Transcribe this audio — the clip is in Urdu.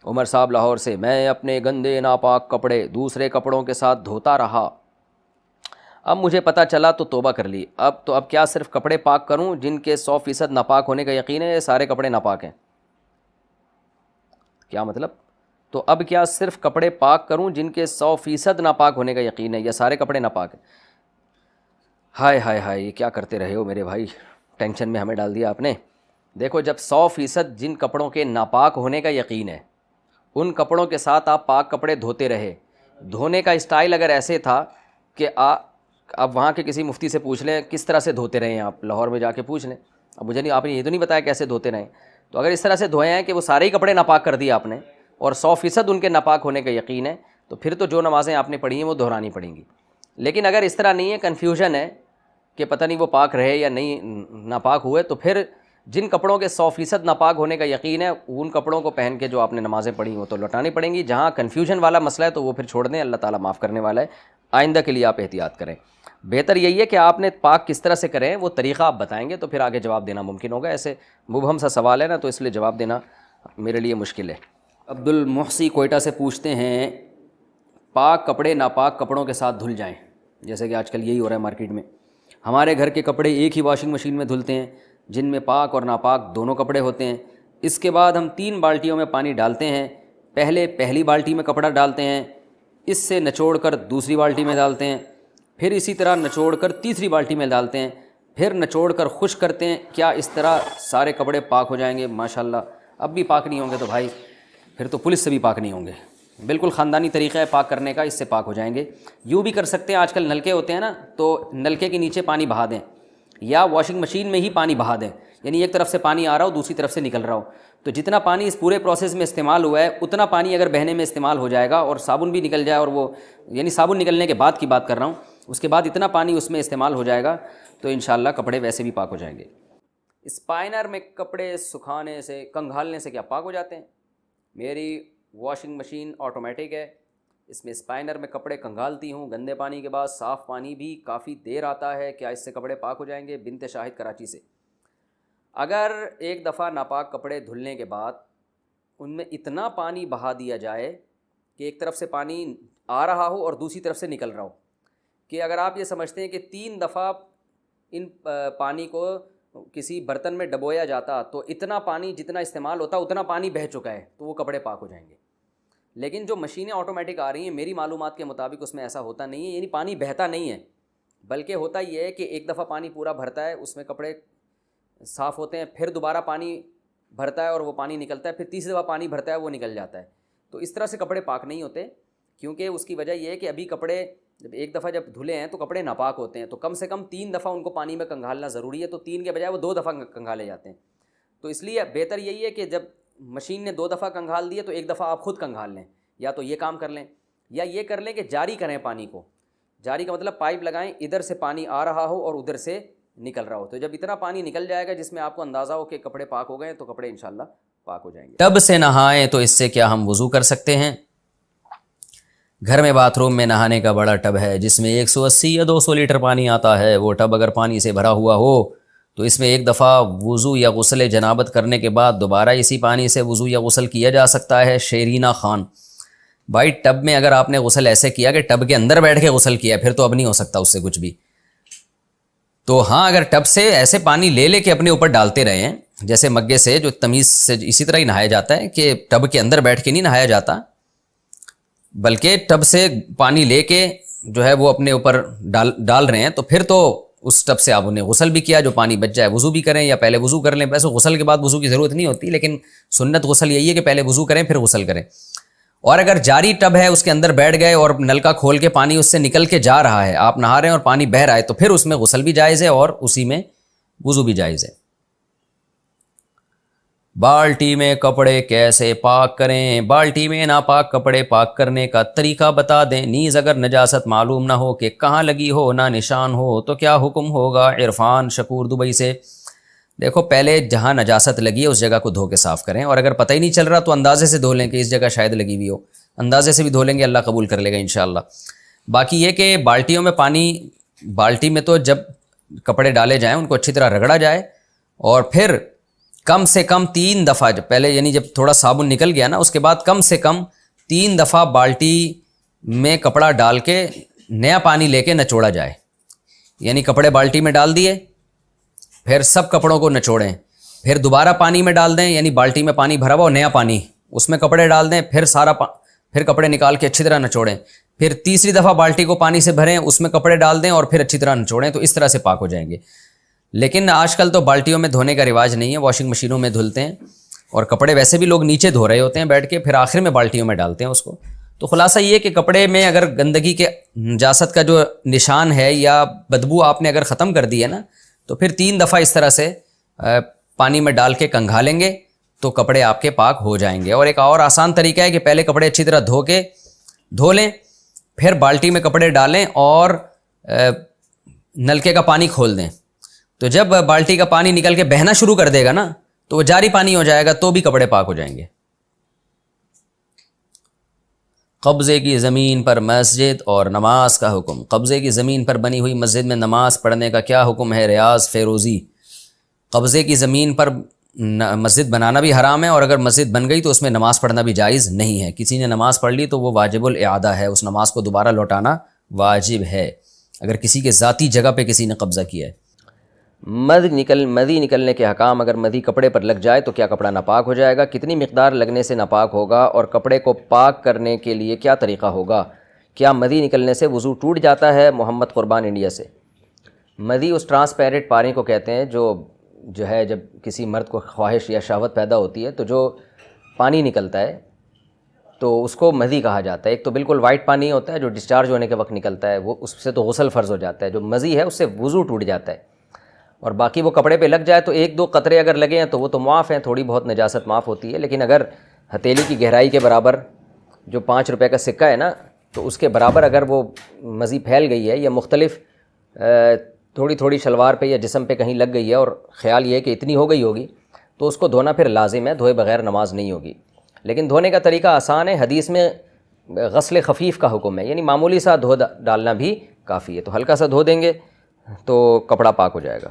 عمر صاحب لاہور سے، میں اپنے گندے ناپاک کپڑے دوسرے کپڑوں کے ساتھ دھوتا رہا، اب مجھے پتہ چلا تو توبہ کر لی، اب کیا صرف کپڑے پاک کروں جن کے 100% ناپاک ہونے کا یقین ہے، یہ سارے کپڑے ناپاک ہیں؟ کیا مطلب؟ تو اب کیا صرف کپڑے پاک کروں جن کے 100% ناپاک ہونے کا یقین ہے، یا سارے کپڑے ناپاک ہیں؟ ہائے ہائے ہائے، یہ کیا کرتے رہے ہو میرے بھائی، ٹینشن میں ہمیں ڈال دیا آپ نے۔ دیکھو، جب 100% جن کپڑوں کے ناپاک ہونے کا یقین ہے ان کپڑوں کے ساتھ آپ پاک کپڑے دھوتے رہے، دھونے کا اسٹائل اگر ایسے تھا کہ اب وہاں کے کسی مفتی سے پوچھ لیں کس طرح سے دھوتے رہے ہیں آپ، لاہور میں جا کے پوچھ لیں، اب مجھے نہیں، آپ نے یہ تو نہیں بتایا کیسے دھوتے رہے، تو اگر اس طرح سے دھوئے ہیں کہ وہ سارے ہی کپڑے ناپاک کر دیے آپ نے اور 100% ان کے ناپاک ہونے کا یقین ہے، تو پھر تو جو نمازیں آپ نے پڑھی ہیں وہ دہرانی پڑیں گی۔ لیکن اگر اس طرح نہیں ہے، کنفیوژن ہے کہ پتہ نہیں وہ پاک رہے یا نہیں ناپاک ہوئے، تو پھر جن کپڑوں کے 100% ناپاک ہونے کا یقین ہے ان کپڑوں کو پہن کے جو آپ نے نمازیں پڑھی وہ تو لوٹانی پڑیں گی۔ جہاں کنفیوژن والا مسئلہ ہے تو وہ پھر چھوڑ دیں، اللہ تعالیٰ معاف کرنے والا ہے، آئندہ کے لیے آپ احتیاط کریں۔ بہتر یہی ہے کہ آپ نے پاک کس طرح سے کریں وہ طریقہ آپ بتائیں گے تو پھر آگے جواب دینا ممکن ہوگا، ایسے مبہم سا سوال ہے نا تو اس لیے جواب دینا میرے لیے مشکل ہے۔ عبد المحسی کوئٹہ سے پوچھتے ہیں، پاک کپڑے ناپاک کپڑوں کے ساتھ دھل جائیں، جیسے کہ آج کل یہی ہو رہا ہے مارکیٹ میں، ہمارے گھر کے کپڑے ایک ہی واشنگ مشین میں دھلتے ہیں جن میں پاک اور ناپاک دونوں کپڑے ہوتے ہیں، اس کے بعد ہم 3 بالٹیوں میں پانی ڈالتے ہیں، پہلے پہلی بالٹی میں کپڑا ڈالتے ہیں، اس سے نچوڑ کر دوسری بالٹی میں ڈالتے ہیں، پھر اسی طرح نچوڑ کر تیسری بالٹی میں ڈالتے ہیں، پھر نچوڑ کر خشک کرتے ہیں، کیا اس طرح سارے کپڑے پاک ہو جائیں گے؟ ماشاءاللہ، اب بھی پاک نہیں ہوں گے تو بھائی پھر تو پولیس سے بھی پاک نہیں ہوں گے، بالکل خاندانی طریقہ ہے پاک کرنے کا، اس سے پاک ہو جائیں گے۔ یوں بھی کر سکتے ہیں، آج کل نلکے ہوتے ہیں نا، تو نلکے کے نیچے پانی بہا دیں یا واشنگ مشین میں ہی پانی بہا دیں، یعنی ایک طرف سے پانی آ رہا ہو دوسری طرف سے نکل رہا ہو، تو جتنا پانی اس پورے پروسیس میں استعمال ہوا ہے اتنا پانی اگر بہنے میں استعمال ہو جائے گا اور صابن بھی نکل جائے، اور وہ یعنی صابن نکلنے کے بعد کی بات کر رہا ہوں، اس کے بعد اتنا پانی اس میں استعمال ہو جائے گا تو انشاءاللہ کپڑے ویسے بھی پاک ہو جائیں گے۔ اسپائنر میں کپڑے سکھانے سے کنگھالنے سے کیا پاک ہو جاتے ہیں؟ میری واشنگ مشین آٹومیٹک ہے، اس میں اسپائنر میں کپڑے کنگھالتی ہوں، گندے پانی کے بعد صاف پانی بھی کافی دیر آتا ہے، کیا اس سے کپڑے پاک ہو جائیں گے؟ بنت شاہد کراچی سے۔ اگر ایک دفعہ ناپاک کپڑے دھلنے کے بعد ان میں اتنا پانی بہا دیا جائے کہ ایک طرف سے پانی آ رہا ہو اور دوسری طرف سے نکل رہا ہو، کہ اگر آپ یہ سمجھتے ہیں کہ 3 دفعہ ان پانی کو کسی برتن میں ڈبویا جاتا تو اتنا پانی جتنا استعمال ہوتا اتنا پانی بہہ چکا ہے تو وہ کپڑے پاک ہو جائیں گے۔ لیکن جو مشینیں آٹومیٹک آ رہی ہیں میری معلومات کے مطابق اس میں ایسا ہوتا نہیں ہے، یعنی پانی بہتا نہیں ہے، بلکہ ہوتا یہ ہے کہ ایک دفعہ پانی پورا بھرتا ہے، اس میں کپڑے صاف ہوتے ہیں، پھر دوبارہ پانی بھرتا ہے اور وہ پانی نکلتا ہے، پھر تیسری دفعہ پانی بھرتا ہے وہ نکل جاتا ہے، تو اس طرح سے کپڑے پاک نہیں ہوتے، کیونکہ اس کی وجہ یہ ہے کہ ابھی کپڑے جب ایک دفعہ جب دھلے ہیں تو کپڑے ناپاک ہوتے ہیں، تو کم سے کم 3 دفعہ ان کو پانی میں کنگھالنا ضروری ہے، تو 3 کے بجائے وہ 2 دفعہ کنگھالے جاتے ہیں، تو اس لیے بہتر یہی ہے کہ جب مشین نے 2 دفعہ کنگھال دیے تو ایک دفعہ آپ خود کنگھال لیں، یا تو یہ کام کر لیں یا یہ کر لیں کہ جاری کریں پانی کو، جاری کا مطلب پائپ لگائیں، ادھر سے پانی آ رہا ہو اور ادھر سے نکل رہا ہو، تو جب اتنا پانی نکل جائے گا جس میں آپ کو اندازہ ہو کہ کپڑے پاک ہو گئے تو کپڑے انشاءاللہ پاک ہو جائیں گے۔ ٹب سے نہائیں تو اس سے کیا ہم وضو کر سکتے ہیں؟ گھر میں باتھ روم میں نہانے کا بڑا ٹب ہے جس میں 180 یا 200 لیٹر پانی آتا ہے، وہ ٹب اگر پانی سے بھرا ہوا ہو تو اس میں ایک دفعہ وضو یا غسل جنابت کرنے کے بعد دوبارہ اسی پانی سے وضو یا غسل کیا جا سکتا ہے؟ شیرینہ خان، بھائی ٹب میں اگر آپ نے غسل ایسے کیا کہ ٹب کے اندر بیٹھ کے غسل کیا پھر تو اب نہیں ہو سکتا اس سے کچھ بھی، تو ہاں اگر ٹب سے ایسے پانی لے کے اپنے اوپر ڈالتے رہے ہیں جیسے مگے سے جو تمیز سے اسی طرح ہی نہایا جاتا ہے، کہ ٹب کے اندر بیٹھ کے نہیں نہایا جاتا بلکہ ٹب سے پانی لے کے جو ہے وہ اپنے اوپر ڈال رہے ہیں، تو پھر تو اس ٹب سے آپ انہیں غسل بھی کیا، جو پانی بچ جائے وضو بھی کریں یا پہلے وضو کر لیں، ویسے غسل کے بعد وضو کی ضرورت نہیں ہوتی لیکن سنت غسل یہی ہے کہ پہلے وضو کریں پھر غسل کریں۔ اور اگر جاری ٹب ہے اس کے اندر بیٹھ گئے اور نلکا کھول کے پانی اس سے نکل کے جا رہا ہے، آپ نہا رہے ہیں اور پانی بہہ رہا ہے، تو پھر اس میں غسل بھی جائز ہے اور اسی میں وضو بھی جائز ہے۔ بالٹی میں کپڑے کیسے پاک کریں؟ بالٹی میں ناپاک کپڑے پاک کرنے کا طریقہ بتا دیں، نیز اگر نجاست معلوم نہ ہو کہ کہاں لگی ہو نہ نشان ہو تو کیا حکم ہوگا؟ عرفان شکور دبئی سے۔ دیکھو پہلے جہاں نجاست لگی ہے اس جگہ کو دھو کے صاف کریں، اور اگر پتہ ہی نہیں چل رہا تو اندازے سے دھو لیں کہ اس جگہ شاید لگی ہوئی ہو، اندازے سے بھی دھو لیں گے اللہ قبول کر لے گا انشاءاللہ۔ باقی یہ کہ بالٹیوں میں بالٹی میں تو جب کپڑے ڈالے جائیں ان کو اچھی طرح رگڑا جائے اور پھر کم سے کم 3 دفعہ، جب پہلے یعنی جب تھوڑا صابن نکل گیا نا، اس کے بعد کم سے کم 3 دفعہ بالٹی میں کپڑا ڈال کے نیا پانی لے کے نچوڑا جائے. یعنی کپڑے بالٹی میں ڈال دیے، پھر سب کپڑوں کو نچوڑیں، پھر دوبارہ پانی میں ڈال دیں، یعنی بالٹی میں پانی بھرا ہوا اور نیا پانی، اس میں کپڑے ڈال دیں، پھر پھر کپڑے نکال کے اچھی طرح نچوڑیں، پھر تیسری دفعہ بالٹی کو پانی سے بھریں، اس میں کپڑے ڈال دیں اور پھر اچھی طرح نچوڑیں. تو اس طرح سے پاک ہو جائیں گے. لیکن آج کل تو بالٹیوں میں دھونے کا رواج نہیں ہے، واشنگ مشینوں میں دھلتے ہیں، اور کپڑے ویسے بھی لوگ نیچے دھو رہے ہوتے ہیں بیٹھ کے، پھر آخر میں بالٹیوں میں ڈالتے ہیں اس کو. تو خلاصہ یہ کہ کپڑے میں اگر گندگی کے نجاست کا جو نشان ہے یا بدبو آپ نے اگر ختم کر دی ہے نا، تو پھر 3 دفعہ اس طرح سے پانی میں ڈال کے کنگھالیں گے تو کپڑے آپ کے پاک ہو جائیں گے. اور ایک اور آسان طریقہ ہے کہ پہلے کپڑے اچھی طرح دھو لیں، پھر بالٹی میں کپڑے ڈالیں اور نلکے کا پانی کھول دیں. تو جب بالٹی کا پانی نکل کے بہنا شروع کر دے گا نا، تو وہ جاری پانی ہو جائے گا، تو بھی کپڑے پاک ہو جائیں گے. قبضے کی زمین پر مسجد اور نماز کا حکم. قبضے کی زمین پر بنی ہوئی مسجد میں نماز پڑھنے کا کیا حکم ہے؟ ریاض فیروزی. قبضے کی زمین پر مسجد بنانا بھی حرام ہے، اور اگر مسجد بن گئی تو اس میں نماز پڑھنا بھی جائز نہیں ہے. کسی نے نماز پڑھ لی تو وہ واجب الاعادہ ہے، اس نماز کو دوبارہ لوٹانا واجب ہے اگر کسی کے ذاتی جگہ پہ کسی نے قبضہ کیا ہے. مدی نکلنے کے حکام. اگر مدی کپڑے پر لگ جائے تو کیا کپڑا ناپاک ہو جائے گا؟ کتنی مقدار لگنے سے ناپاک ہوگا؟ اور کپڑے کو پاک کرنے کے لیے کیا طریقہ ہوگا؟ کیا مدی نکلنے سے وضو ٹوٹ جاتا ہے؟ محمد قربان انڈیا سے. مدی اس ٹرانسپیرنٹ پانی کو کہتے ہیں جو ہے جب کسی مرد کو خواہش یا شہوت پیدا ہوتی ہے تو جو پانی نکلتا ہے تو اس کو مدی کہا جاتا ہے. ایک تو بالکل وائٹ پانی ہوتا ہے جو ڈسچارج ہونے کے وقت نکلتا ہے، وہ اس سے تو غسل فرض ہو جاتا ہے. جو مزی ہے اس سے وضو ٹوٹ جاتا ہے. اور باقی وہ کپڑے پہ لگ جائے تو 1-2 قطرے اگر لگے ہیں تو وہ تو معاف ہیں، تھوڑی بہت نجاست معاف ہوتی ہے. لیکن اگر ہتھیلی کی گہرائی کے برابر جو 5 روپے کا سکہ ہے نا، تو اس کے برابر اگر وہ مزی پھیل گئی ہے یا مختلف تھوڑی تھوڑی شلوار پہ یا جسم پہ کہیں لگ گئی ہے اور خیال یہ ہے کہ اتنی ہو گئی ہوگی، تو اس کو دھونا پھر لازم ہے، دھوئے بغیر نماز نہیں ہوگی. لیکن دھونے کا طریقہ آسان ہے. حدیث میں غسل خفیف کا حکم ہے، یعنی معمولی سا دھو ڈالنا بھی کافی ہے. تو ہلکا سا دھو دیں گے تو کپڑا پاک ہو جائے گا.